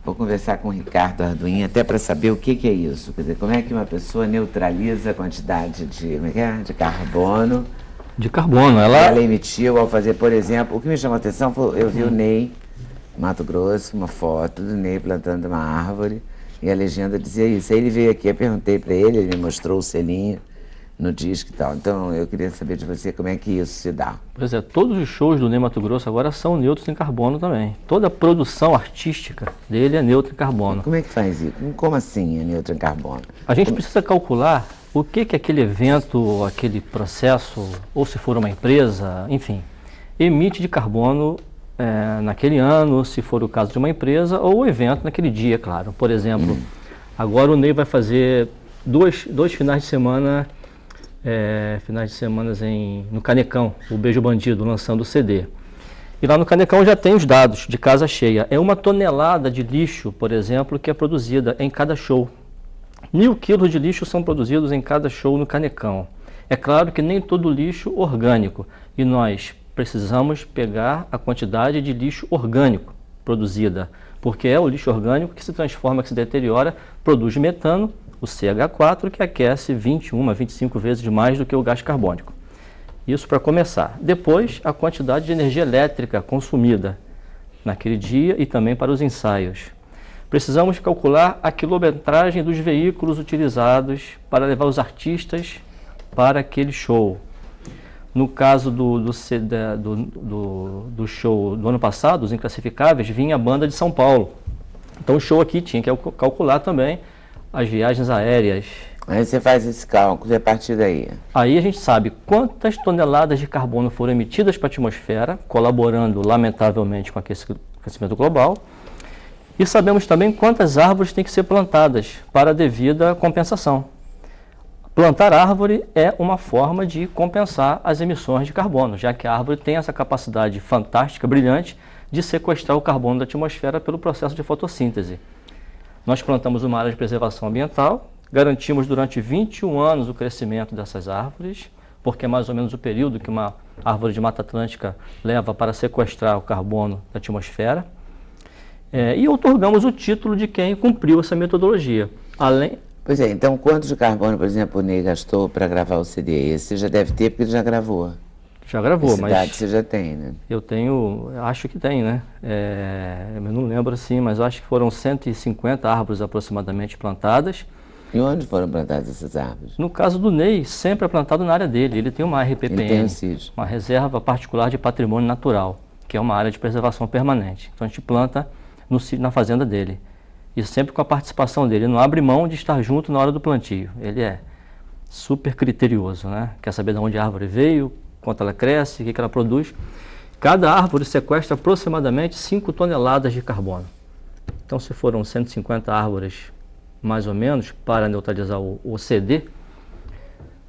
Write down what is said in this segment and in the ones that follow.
Vou conversar com o Ricardo Arduin, até para saber o que é isso. Quer dizer, como é que uma pessoa neutraliza a quantidade de, como é que é? De carbono. De carbono, Ela emitiu ao fazer, por exemplo, o que me chamou a atenção foi, eu vi o Ney, Mato Grosso, uma foto do Ney plantando uma árvore, e a legenda dizia isso. Aí ele veio aqui, eu perguntei para ele, ele me mostrou o selinho no disco e tal. Então eu queria saber de você como é que isso se dá. Pois é, todos os shows do Ney Mato Grosso agora são neutros em carbono também. Toda a produção artística dele é neutra em carbono. Como é que faz isso? Como assim é neutro em carbono? A gente precisa calcular o que aquele evento, aquele processo, ou se for uma empresa, enfim, emite de carbono naquele ano, se for o caso de uma empresa, ou o evento naquele dia, claro. Por exemplo, agora o Ney vai fazer dois finais de semana no Canecão, o Beijo Bandido, lançando o CD. E lá no Canecão já tem os dados de casa cheia. É 1 tonelada de lixo, por exemplo, que é produzida em cada show. 1.000 quilos de lixo são produzidos em cada show no Canecão. É claro que nem todo lixo orgânico, e nós precisamos pegar a quantidade de lixo orgânico produzida, porque é o lixo orgânico que se transforma, que se deteriora, produz metano, o CH4, que aquece 21 25 vezes mais do que o gás carbônico. Isso para começar. Depois, a quantidade de energia elétrica consumida naquele dia e também para os ensaios. Precisamos calcular a quilometragem dos veículos utilizados para levar os artistas para aquele show. No caso do show do ano passado, os Inclassificáveis, vinha a banda de São Paulo. Então o show aqui tinha que calcular também as viagens aéreas. Aí você faz esse cálculo e a partir daí? Aí a gente sabe quantas toneladas de carbono foram emitidas para a atmosfera, colaborando lamentavelmente com o aquecimento global. E sabemos também quantas árvores têm que ser plantadas para a devida compensação. Plantar árvore é uma forma de compensar as emissões de carbono, já que a árvore tem essa capacidade fantástica, brilhante, de sequestrar o carbono da atmosfera pelo processo de fotossíntese. Nós plantamos uma área de preservação ambiental, garantimos durante 21 anos o crescimento dessas árvores, porque é mais ou menos o período que uma árvore de Mata Atlântica leva para sequestrar o carbono da atmosfera. E outorgamos o título de quem cumpriu essa metodologia. Pois é, então quanto de carbono, por exemplo, o Ney gastou para gravar o CD? Esse você já deve ter, porque ele já gravou. Já gravou, mas você já tem, né? Eu tenho, acho que tem, né? Eu não lembro assim, mas acho que foram 150 árvores aproximadamente plantadas. E onde foram plantadas essas árvores? No caso do Ney, sempre é plantado na área dele. Ele tem uma RPPN, uma Reserva Particular de Patrimônio Natural, que é uma área de preservação permanente. Então a gente planta na fazenda dele. E sempre com a participação dele. Ele não abre mão de estar junto na hora do plantio. Ele é super criterioso, né? Quer saber de onde a árvore veio, quanto ela cresce, o que ela produz. Cada árvore sequestra aproximadamente 5 toneladas de carbono. Então, se foram 150 árvores, mais ou menos, para neutralizar o CD,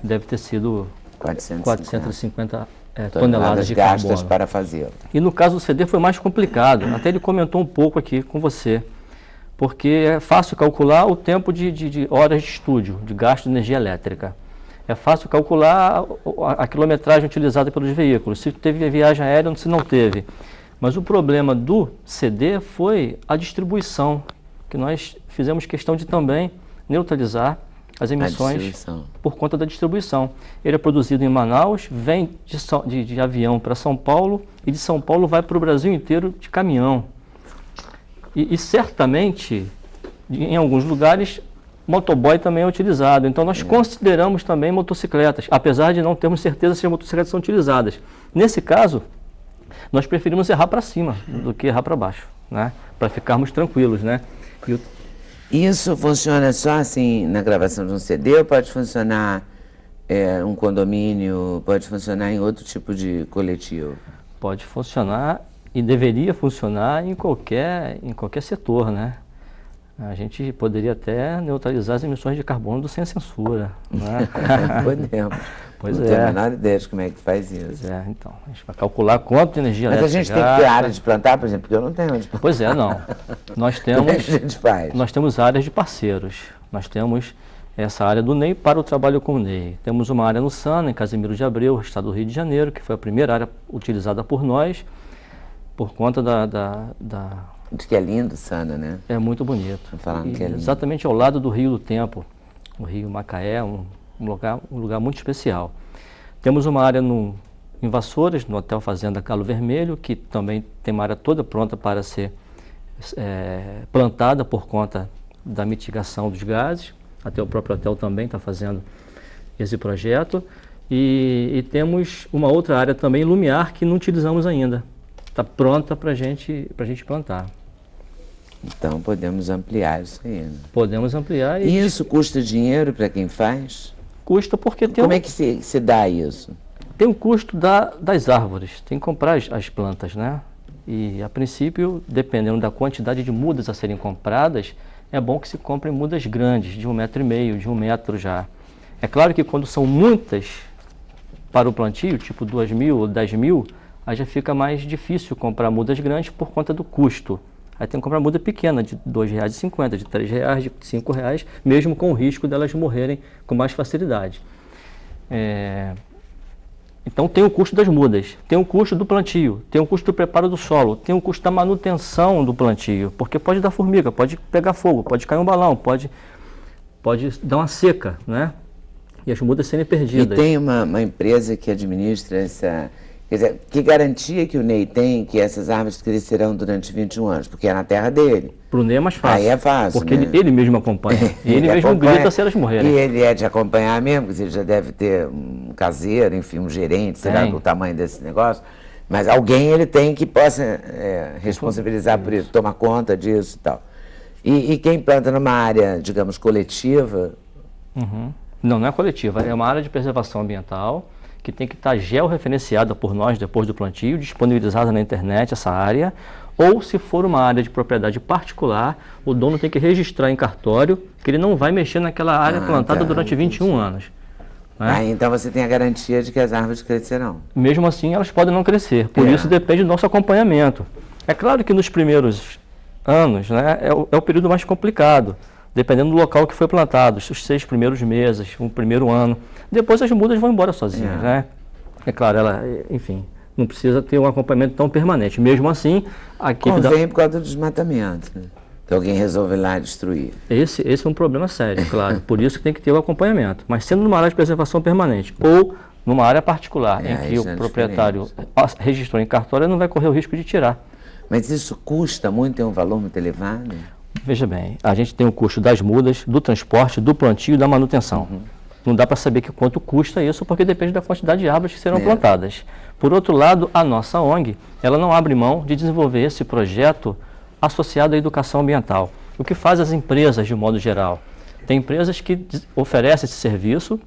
deve ter sido 450 toneladas de gastas carbono para fazê-lo. E no caso do CD foi mais complicado. Até ele comentou um pouco aqui com você, porque é fácil calcular o tempo de horas de estúdio, de gasto de energia elétrica. É fácil calcular a quilometragem utilizada pelos veículos, se teve viagem aérea ou se não teve. Mas o problema do CD foi a distribuição, que nós fizemos questão de também neutralizar as emissões por conta da distribuição. Ele é produzido em Manaus, vem de avião para São Paulo e de São Paulo vai para o Brasil inteiro de caminhão. E certamente, em alguns lugares, motoboy também é utilizado. Então nós consideramos também motocicletas, apesar de não termos certeza se as motocicletas são utilizadas. Nesse caso, nós preferimos errar para cima do que errar para baixo, né? Para ficarmos tranquilos, né? Isso funciona só assim na gravação de um CD ou pode funcionar um condomínio, pode funcionar em outro tipo de coletivo? Pode funcionar e deveria funcionar em qualquer setor, né? A gente poderia até neutralizar as emissões de carbono do sem censura, né? Podemos. Pois não tenho a menor ideia de como é que faz isso. Então, a gente vai calcular quanto de energia elétrica. Mas a gente tem que ter área de plantar, por exemplo, porque eu não tenho onde plantar. Pois é, não. Nós temos, como é que a gente faz? Nós temos áreas de parceiros. Nós temos essa área do Ney para o trabalho com o Ney. Temos uma área no Sana, em Casimiro de Abreu, estado do Rio de Janeiro, que foi a primeira área utilizada por nós, por conta Diz que é lindo, Sana, né? É muito bonito. Falando que é lindo. Exatamente ao lado do Rio do Tempo, o Rio Macaé, um lugar muito especial. Temos uma área em Vassouras, no Hotel Fazenda Galo Vermelho, que também tem uma área toda pronta para ser plantada por conta da mitigação dos gases. Até o próprio hotel também está fazendo esse projeto. E temos uma outra área também, Lumiar, que não utilizamos ainda. Está pronta para a gente plantar. Então podemos ampliar isso aí, né? Podemos ampliar. E isso custa dinheiro para quem faz? Custa porque tem Como é que se dá isso? Tem um custo das árvores, tem que comprar as plantas, né? E a princípio, dependendo da quantidade de mudas a serem compradas, é bom que se comprem mudas grandes, de 1,5 m, de 1 metro já. É claro que quando são muitas para o plantio, tipo 2.000 ou 10.000, aí já fica mais difícil comprar mudas grandes por conta do custo. Aí tem que comprar muda pequena, de R$ 2,50, de R$ 3,00, de R$ 5,00, mesmo com o risco delas morrerem com mais facilidade. Então tem o custo das mudas, tem o custo do plantio, tem o custo do preparo do solo, tem o custo da manutenção do plantio, porque pode dar formiga, pode pegar fogo, pode cair um balão, pode dar uma seca, né? E as mudas serem perdidas. E tem uma empresa que administra essa... Quer dizer, que garantia que o Ney tem que essas árvores crescerão durante 21 anos? Porque é na terra dele. Para o Ney é mais fácil. Aí é fácil, porque né? ele mesmo acompanha. E ele mesmo grita se elas morrerem. E ele é de acompanhar mesmo, porque ele já deve ter um caseiro, enfim, um gerente, sei lá, do tamanho desse negócio. Mas alguém ele tem que possa responsabilizar por isso, tomar conta disso e tal. E quem planta numa área, digamos, coletiva... Uhum. Não é coletiva, é uma área de preservação ambiental que tem que estar georreferenciada por nós depois do plantio, disponibilizada na internet essa área, ou se for uma área de propriedade particular, o dono tem que registrar em cartório que ele não vai mexer naquela área plantada durante 21 anos. Né? Então você tem a garantia de que as árvores crescerão. Mesmo assim, elas podem não crescer, por isso depende do nosso acompanhamento. É claro que nos primeiros anos, né, é o período mais complicado, dependendo do local que foi plantado, os 6 primeiros meses, o primeiro ano. Depois as mudas vão embora sozinhas, né? É claro, enfim, não precisa ter um acompanhamento tão permanente. Mesmo assim, aqui... Convém por causa do desmatamento, né? Que alguém resolve ir lá destruir. Esse é um problema sério, claro. Por isso que tem que ter o acompanhamento. Mas sendo numa área de preservação permanente ou numa área particular, em que o proprietário registrou em cartório, ele não vai correr o risco de tirar. Mas isso custa muito, tem um valor muito elevado? Veja bem, a gente tem o custo das mudas, do transporte, do plantio e da manutenção. Não dá para saber quanto custa isso, porque depende da quantidade de árvores que serão plantadas. Por outro lado, a nossa ONG, ela não abre mão de desenvolver esse projeto associado à educação ambiental. O que faz as empresas, de modo geral? Tem empresas que oferecem esse serviço,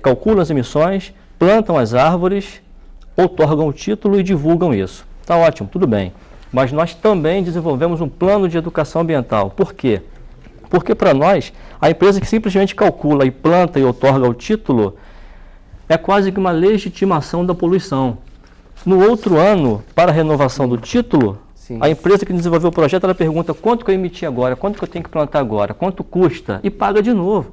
calculam as emissões, plantam as árvores, outorgam o título e divulgam isso. Está ótimo, tudo bem. Mas nós também desenvolvemos um plano de educação ambiental. Por quê? Porque para nós, a empresa que simplesmente calcula e planta e outorga o título é quase que uma legitimação da poluição. No outro ano, para a renovação do título, a empresa que desenvolveu o projeto, ela pergunta quanto que eu emiti agora, quanto que eu tenho que plantar agora, quanto custa, e paga de novo.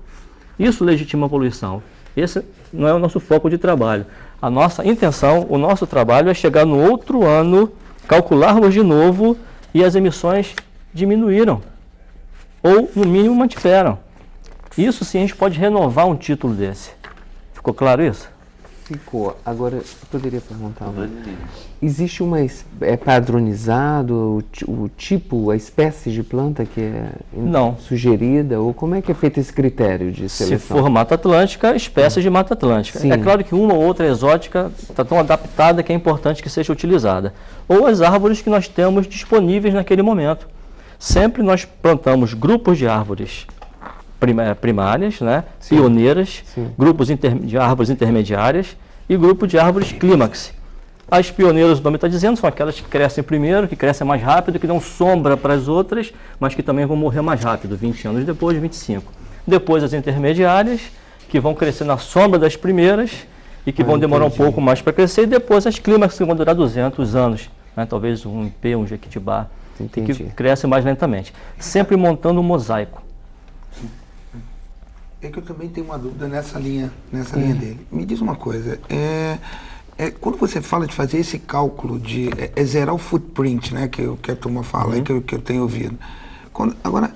Isso legitima a poluição. Esse não é o nosso foco de trabalho. A nossa intenção, o nosso trabalho é chegar no outro ano, calcularmos de novo e as emissões diminuíram. Ou, no mínimo, mantiveram. Isso sim, a gente pode renovar um título desse. Ficou claro isso? Ficou. Agora, eu poderia perguntar, existe padronizado o tipo, a espécie de planta que é sugerida? Ou como é que é feito esse critério de seleção? Se for Mata Atlântica, espécie de Mata Atlântica. É claro que uma ou outra exótica está tão adaptada que é importante que seja utilizada. Ou as árvores que nós temos disponíveis naquele momento. Sempre nós plantamos grupos de árvores primárias, né, pioneiras, grupos de árvores intermediárias e grupo de árvores clímax. As pioneiras, o nome está dizendo, são aquelas que crescem primeiro, que crescem mais rápido, que dão sombra para as outras, mas que também vão morrer mais rápido, 20 anos depois, 25. Depois as intermediárias, que vão crescer na sombra das primeiras e que vão demorar um pouco mais para crescer, e depois as clímax que vão durar 200 anos, né, talvez um ipê, um jequitibá, que cresce mais lentamente. Sempre montando um mosaico. É que eu também tenho uma dúvida nessa linha dele. Me diz uma coisa, quando você fala de fazer esse cálculo de zerar o footprint, né, que a turma fala, que eu tenho ouvido. Agora,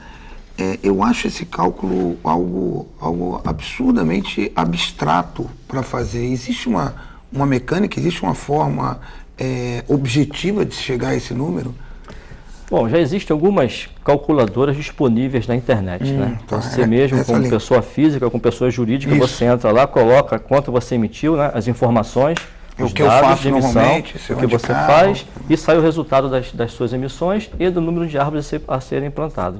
eu acho esse cálculo algo absurdamente abstrato para fazer. Existe uma mecânica, existe uma forma objetiva de chegar a esse número? Bom, já existem algumas calculadoras disponíveis na internet, né? Então, você mesmo, como pessoa física, como pessoa jurídica, você entra lá, coloca quanto você emitiu, né, as informações, os dados de emissão, o que você faz, e sai o resultado das suas emissões e do número de árvores a ser plantado.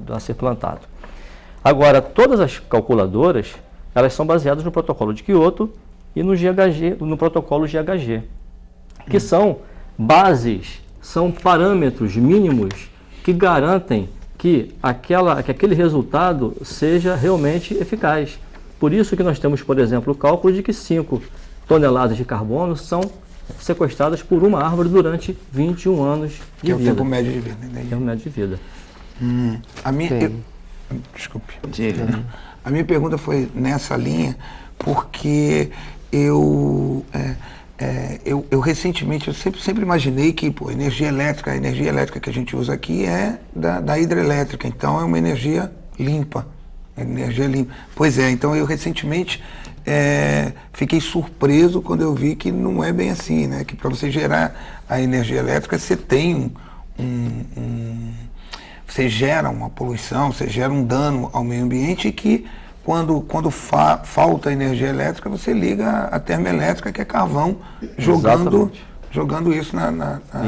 Agora, todas as calculadoras, elas são baseadas no protocolo de Kyoto e no GHG, no protocolo GHG, que são bases, são parâmetros mínimos que garantem que aquele resultado seja realmente eficaz. Por isso que nós temos, por exemplo, o cálculo de que 5 toneladas de carbono são sequestradas por uma árvore durante 21 anos de vida. Que é o tempo médio de vida. Né? Que é o médio de vida. Desculpe. A minha pergunta foi nessa linha, porque eu recentemente, eu sempre imaginei que a energia elétrica que a gente usa aqui é da hidrelétrica, então é uma energia limpa. Pois é, então eu recentemente fiquei surpreso quando eu vi que não é bem assim, né? Que para você gerar a energia elétrica, você tem você gera uma poluição, você gera um dano ao meio ambiente, e que quando falta energia elétrica, você liga a termoelétrica, que é carvão, jogando isso na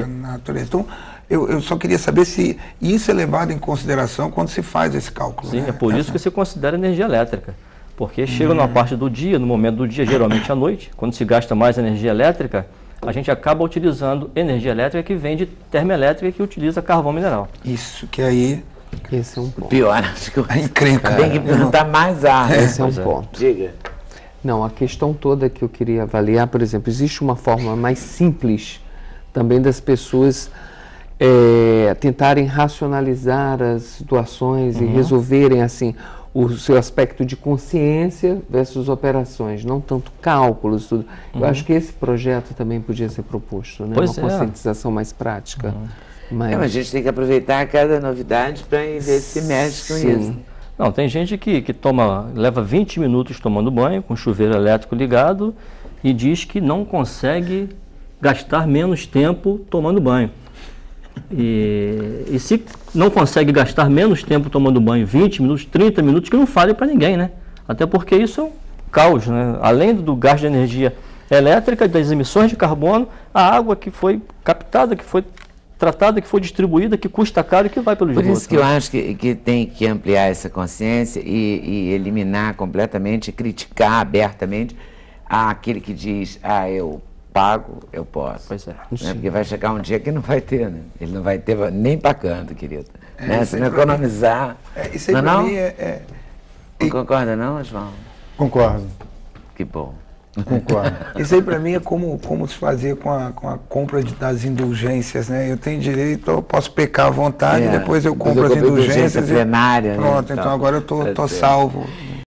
natureza. Então, eu só queria saber se isso é levado em consideração quando se faz esse cálculo. Sim, né? é por isso que se considera energia elétrica. Porque chega numa parte do dia, no momento do dia, geralmente à noite, quando se gasta mais energia elétrica, a gente acaba utilizando energia elétrica que vem de termoelétrica, que utiliza carvão mineral. Isso, que aí... Esse é um ponto. Pior, acho que é encrenca. Tem que plantar mais árvores. Esse é um ponto. Diga. Não, a questão toda que eu queria avaliar, por exemplo, existe uma forma mais simples também das pessoas tentarem racionalizar as situações e resolverem assim o seu aspecto de consciência versus operações, não tanto cálculos, tudo. Eu acho que esse projeto também podia ser proposto, né? Uma conscientização mais prática. Mas a gente tem que aproveitar cada novidade para ver se mexe com isso. Não, tem gente que leva 20 minutos tomando banho com chuveiro elétrico ligado e diz que não consegue gastar menos tempo tomando banho. E se não consegue gastar menos tempo tomando banho, 20 minutos, 30 minutos, que não fale para ninguém, né? Até porque isso é um caos, né? Além do gasto de energia elétrica, das emissões de carbono, a água que foi captada, que foi tratada, que foi distribuída, que custa caro e que vai pelo esgoto. Por isso que eu acho que tem que ampliar essa consciência e eliminar completamente, criticar abertamente aquele que diz, eu pago, eu posso. Pois é. Né? Porque vai chegar um dia que não vai ter, né? Ele não vai ter nem para canto, querido. Né? Se não economizar... Isso aí para mim Não concorda não, João? Concordo. Que bom. Concordo. Isso aí para mim é como se fazer com a compra das indulgências, né? Eu tenho direito, eu posso pecar à vontade, depois eu compro as indulgências plenária, pronto, né? então agora eu tô salvo.